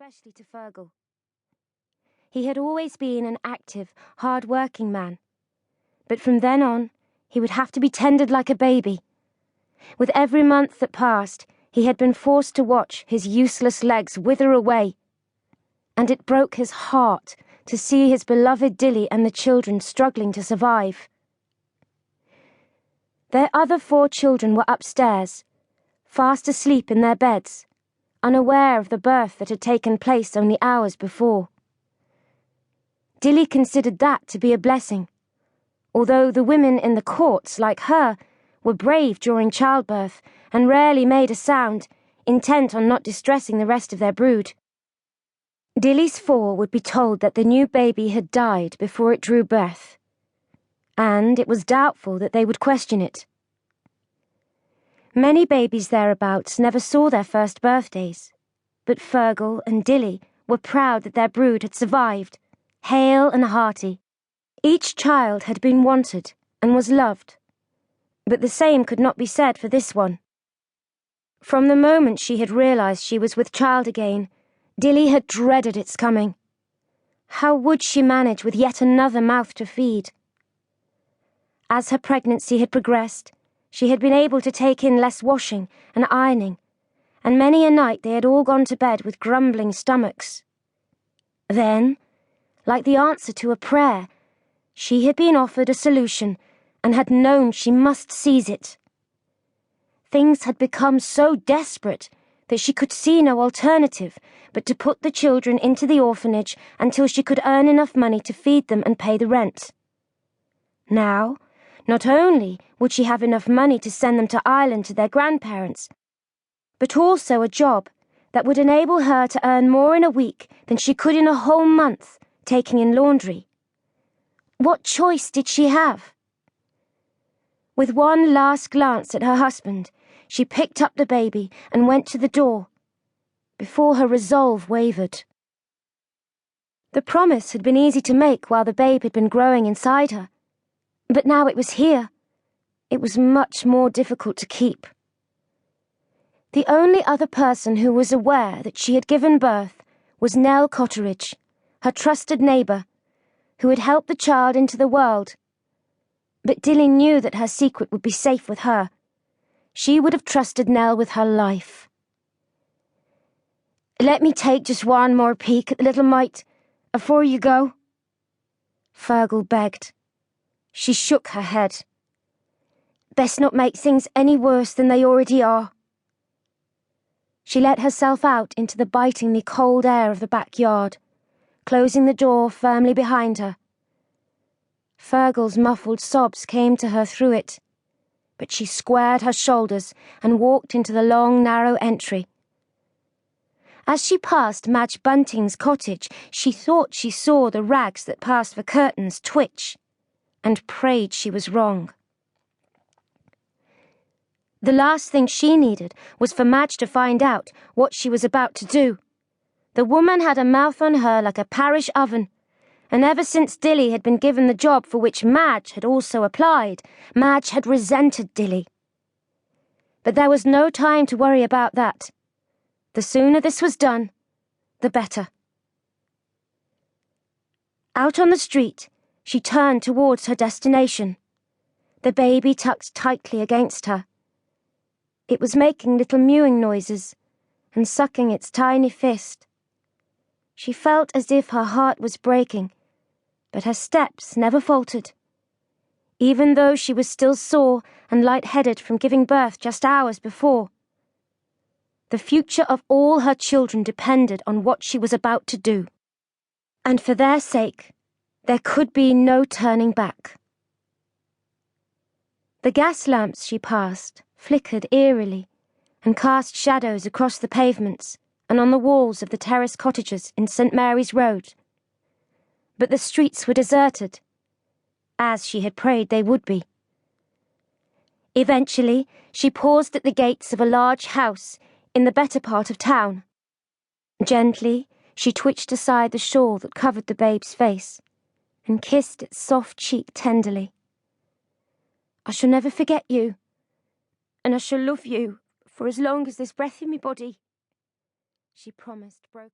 especially to Fergal. He had always been an active, hard-working man, but from then on he would have to be tended like a baby. With every month that passed, he had been forced to watch his useless legs wither away, and it broke his heart to see his beloved Dilly and the children struggling to survive. Their other 4 children were upstairs, fast asleep in their beds, unaware of the birth that had taken place only hours before. Dilly considered that to be a blessing, although the women in the courts, like her, were brave during childbirth and rarely made a sound, intent on not distressing the rest of their brood. Dilly's 4 would be told that the new baby had died before it drew birth, and it was doubtful that they would question it. Many babies thereabouts never saw their first birthdays, but Fergal and Dilly were proud that their brood had survived, hale and hearty. Each child had been wanted and was loved, but the same could not be said for this one. From the moment she had realized she was with child again, Dilly had dreaded its coming. How would she manage with yet another mouth to feed? As her pregnancy had progressed, she had been able to take in less washing and ironing, and many a night they had all gone to bed with grumbling stomachs. Then, like the answer to a prayer, she had been offered a solution and had known she must seize it. Things had become so desperate that she could see no alternative but to put the children into the orphanage until she could earn enough money to feed them and pay the rent. Now, not only would she have enough money to send them to Ireland to their grandparents, but also a job that would enable her to earn more in a week than she could in a whole month, taking in laundry. What choice did she have? With one last glance at her husband, she picked up the baby and went to the door, before her resolve wavered. The promise had been easy to make while the babe had been growing inside her, but now it was here. It was much more difficult to keep. The only other person who was aware that she had given birth was Nell Cotteridge, her trusted neighbour, who had helped the child into the world. But Dilly knew that her secret would be safe with her. She would have trusted Nell with her life. "Let me take just one more peek at the little mite, afore you go," Fergal begged. She shook her head. "Best not make things any worse than they already are." She let herself out into the bitingly cold air of the backyard, closing the door firmly behind her. Fergal's muffled sobs came to her through it, but she squared her shoulders and walked into the long, narrow entry. As she passed Madge Bunting's cottage, she thought she saw the rags that passed for curtains twitch, and prayed she was wrong. The last thing she needed was for Madge to find out what she was about to do. The woman had a mouth on her like a parish oven, and ever since Dilly had been given the job for which Madge had also applied, Madge had resented Dilly. But there was no time to worry about that. The sooner this was done, the better. Out on the street, she turned towards her destination, the baby tucked tightly against her. It was making little mewing noises and sucking its tiny fist. She felt as if her heart was breaking, but her steps never faltered, even though she was still sore and light-headed from giving birth just hours before. The future of all her children depended on what she was about to do, and for their sake, there could be no turning back. The gas lamps she passed flickered eerily and cast shadows across the pavements and on the walls of the terrace cottages in St. Mary's Road. But the streets were deserted, as she had prayed they would be. Eventually, she paused at the gates of a large house in the better part of town. Gently, she twitched aside the shawl that covered the babe's face and kissed its soft cheek tenderly. "I shall never forget you, and I shall love you for as long as there's breath in my body," she promised brokenly.